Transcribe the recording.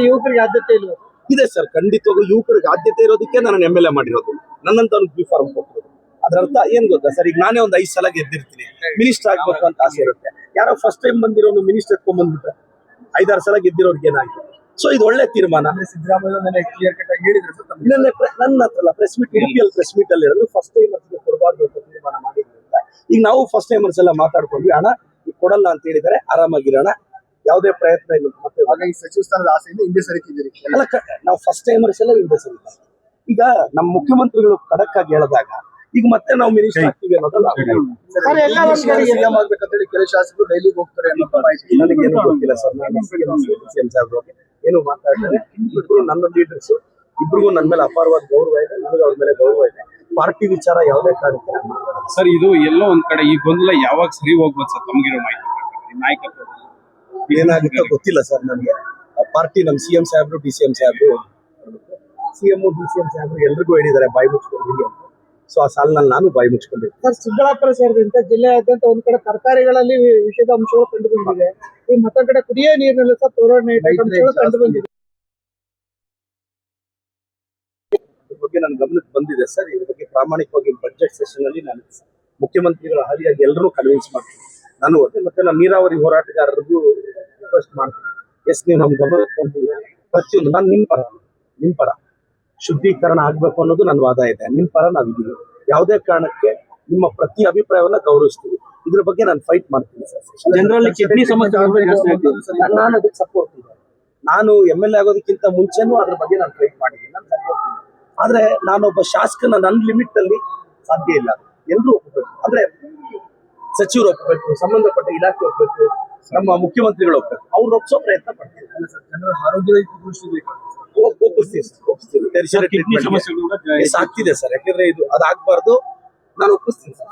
ಯುವಕರಿಗೆ ಆದ್ಯತೆ ಇಲ್ಲ ಇದೆ ಸರ್. ಖಂಡಿತವಾಗೂ ಯುವಕರಿಗೆ ಆದ್ಯತೆ ಇರೋದಕ್ಕೆ ನಾನು MLA ಮಾಡಿರೋದು, ನನ್ನಂತ ಬಿ ಫಾರ್ಮ್ ಕೊಟ್ಟಿರೋದು. ಅದ್ರ ಅರ್ಥ ಏನ್ ಗೊತ್ತಾ ಸರ್, ಈಗ ನಾನೇ ಒಂದು 5 ಸಲ ಗೆದ್ದಿರ್ತೀನಿ, ಮಿನಿಸ್ಟರ್ ಆಗ್ಬೇಕು ಅಂತ ಆಸೆ ಇರುತ್ತೆ. ಯಾರೋ ಫಸ್ಟ್ ಟೈಮ್ ಬಂದಿರೋನು ಮಿನಿಸ್ಟರ್ ಎತ್ಕೊಂಡ್ ಬಂದ್ಬಿಟ್ರೆ 5-6 ಸಲ ಗೆದ್ದಿರೋರ್ಗೆ ಏನಾಗಿದೆ. ಸೊ ಇದು ಒಳ್ಳೆ ತೀರ್ಮಾನ. ಸಿದ್ದರಾಮಯ್ಯ ಕ್ಲಿಯರ್ ಕಟ್ ಆಗಿ ಹೇಳಿದ್ರು ನನ್ನ ಹತ್ರ ಪ್ರೆಸ್ ಮೀಟ್, ಉಡುಪಿಯಲ್ಲಿ ಪ್ರೆಸ್ ಮೀಟ್ ಅಲ್ಲಿ ಹೇಳಿದ್ರು ಫಸ್ಟ್ ಟೈಮರ್ಸ್ಗೆ ಕೊಡಬಾರ್ದು ಅಂತ ತೀರ್ಮಾನ ಮಾಡಿದ್ರಿಂದ ಈಗ ನಾವು ಫಸ್ಟ್ ಟೈಮರ್ಸ್ ಎಲ್ಲ ಮಾತಾಡ್ಕೊಂಡ್ವಿ. ಹಣ ಈಗ ಕೊಡಲ್ಲ ಅಂತ ಹೇಳಿದರೆ ಆರಾಮಾಗಿರೋಣ, ಯಾವುದೇ ಪ್ರಯತ್ನ ಇಲ್ಲ. ಮತ್ತೆ ಈ ಸಚಿವ ಸ್ಥಾನದ ಆಸೆಯಿಂದ ಹಿಂದೆ ಸರಿತಿದ್ದೀರಿ ಅಲ್ಲ, ನಾವು ಫಸ್ಟ್ ಟೈಮರ್ಸ್ ಎಲ್ಲ ಹಿಂದೆ ಸರಿತಾರೆ. ಈಗ ನಮ್ಮ ಮುಖ್ಯಮಂತ್ರಿಗಳು ಖಡಕ್ ಆಗಿ ಹೇಳಿದಾಗ ಈಗ ಮತ್ತೆ ನಾವು ಮಿನಿಸ್ಟರ್ ಆಗ್ತೀವಿ ಅನ್ನೋದಲ್ಲ. ಸಿಎಂ ಆಗ್ಬೇಕಂತೇಳಿ ಕೆಲವು ಶಾಸಕರು ಡೈಲಿಗೆ ಹೋಗ್ತಾರೆ ಅನ್ನೋ ಮಾಹಿತಿ ನನಗೇನು ಗೊತ್ತಿಲ್ಲ ಸರ್. ನಾನು CM ಸಾಹೇಬ್ರು ಏನು ಮಾತಾಡ್ತಾರೆ, ಇಬ್ರು ನನ್ನ ಲೀಡರ್ಸ್, ಇಬ್ರಿಗೂ ನನ್ನ ಮೇಲೆ ಅಪಾರವಾದ ಗೌರವ ಇದೆ, ನನಗೆ ಅವ್ರ ಮೇಲೆ ಗೌರವ ಇದೆ. ಪಾರ್ಟಿ ವಿಚಾರ ಯಾವುದೇ ಕಾರಣಕ್ಕೆ ನಾನು ಮಾತಾಡೋದು ಸರ್. ಇದು ಎಲ್ಲೋ ಒಂದ್ ಕಡೆ ಈ ಗೊಂದಲ ಯಾವಾಗ ಸರಿ ಹೋಗ್ಬೋದು ಸರ್? ತಮಗಿರೋ ಮಾಹಿತಿ ನಾಯಕತ್ವ ಏನಾಗುತ್ತೋ ಗೊತ್ತಿಲ್ಲ ಸರ್ ನನಗೆ. ಪಾರ್ಟಿ ನಮ್ಮ CM ಸಾಹೇಬ್ರು, DCM ಸಾಹೇಬ್ರು, CM DCM ಸಾಹೇಬ್ರು ಎಲ್ರಿಗೂ ಹೇಳಿದ್ದಾರೆ ಬಾಯಿ ಮುಚ್ಕೊಂಡಿರಿ ಅಂತ. ಸೊ ಆ ಸಾಲಿನಲ್ಲಿ ನಾನು ಬಾಯಿ ಮುಚ್ಕೊಂಡಿದ್ದೆ ಸರ್. ಚಿಕ್ಕಬಳ್ಳಾಪುರ ಸೇರಿದಂತೆ ಜಿಲ್ಲೆಯಾದ್ಯಂತ ಒಂದ್ ಕಡೆ ತರಕಾರಿಗಳಲ್ಲಿ ವಿಷದ ಅಂಶಗಳು ಕಂಡು ಬಂದಿದೆ. ಈ ಮತ್ತೊಂದ್ ಕಡೆ ಕುಡಿಯೋ ನೀರಿನಲ್ಲಿ ಸಹ ಫ್ಲೋರೈಡ್ ಅಂಶಗಳು ಕಂಡು ಬಂದಿದೆ. ಇದ್ರ ಬಗ್ಗೆ ನನ್ನ ಗಮನಕ್ಕೆ ಬಂದಿದೆ ಸರ್. ಇದ್ರ ಬಗ್ಗೆ ಪ್ರಾಮಾಣಿಕವಾಗಿ ಬಜೆಟ್ ಸೆಷನ್ ಅಲ್ಲಿ ನಾನು ಮುಖ್ಯಮಂತ್ರಿಗಳ ಹಾದಿಯಾಗಿ ಎಲ್ಲರೂ ಕನ್ವಿನ್ಸ್ ಮಾಡ್ತೀನಿ. ನಾನು ಮತ್ತೆ ನಮ್ಮ ನೀರಾವರಿ ಹೋರಾಟಗಾರರಿಗೂ ರಿಕ್ವೆಸ್ಟ್ ಮಾಡ್ತೀನಿ, ಎಸ್ ನೀವು ನಮ್ಮ ಗಮನಕ್ಕೆ ಬಂದಿದೆ ಪ್ರತಿಯೊಂದು. ನಾನು ನಿಮ್ಮ ಪರ ಶುದ್ಧೀಕರಣ ಆಗ್ಬೇಕು ಅನ್ನೋದು ನನ್ನ ವಾದ ಇದೆ. ನಿಮ್ಮ ಪರ ನಾವಿದ್ದೀವಿ. ಯಾವುದೇ ಕಾರಣಕ್ಕೆ ನಿಮ್ಮ ಪ್ರತಿ ಅಭಿಪ್ರಾಯವನ್ನ ಗೌರವಿಸ್ತೀವಿ. ಇದ್ರ ಬಗ್ಗೆ ನಾನು ಫೈಟ್ ಮಾಡ್ತೀನಿ ಸರ್. ಜನರಲ್ಲಿ ಕಿಡ್ನಿ ಸಮಸ್ಯೆ ನಾನು ಅದಕ್ಕೆ ಸಪೋರ್ಟ್ ಇದೆ. ನಾನು MLA ಆಗೋದಕ್ಕಿಂತ ಮುಂಚೆನೂ ಅದ್ರ ಬಗ್ಗೆ ನಾನು ಫೈಟ್ ಮಾಡಿದ್ದೀನಿ, ನಾನು ಸಪೋರ್ಟ್ ಇದೆ. ಆದ್ರೆ ನಾನೊಬ್ಬ ಶಾಸಕನ ನನ್ನ ಲಿಮಿಟ್ ಅಲ್ಲಿ ಸಾಧ್ಯ ಇಲ್ಲ. ಎಲ್ಲರೂ ಒಪ್ಪಬೇಕು, ಅಂದ್ರೆ ಸಚಿವರು ಒಪ್ಪಬೇಕು, ಸಂಬಂಧಪಟ್ಟ ಇಲಾಖೆ ಒಪ್ಪಬೇಕು, ನಮ್ಮ ಮುಖ್ಯಮಂತ್ರಿಗಳು ಒಪ್ಪಬೇಕು. ಅವ್ರು ಒಪ್ಸೋ ಪ್ರಯತ್ನ ಪಡ್ತೀನಿ. ಜನರ ಆರೋಗ್ಯದ ಆಗ್ತಿದೆ ಸರ್. ಯಾಕಂದ್ರೆ ಇದು ಅದಾಗಬಾರ್ದು, ನಾನು ಒಪ್ಪಿಸ್ತೀನಿ ಸರ್.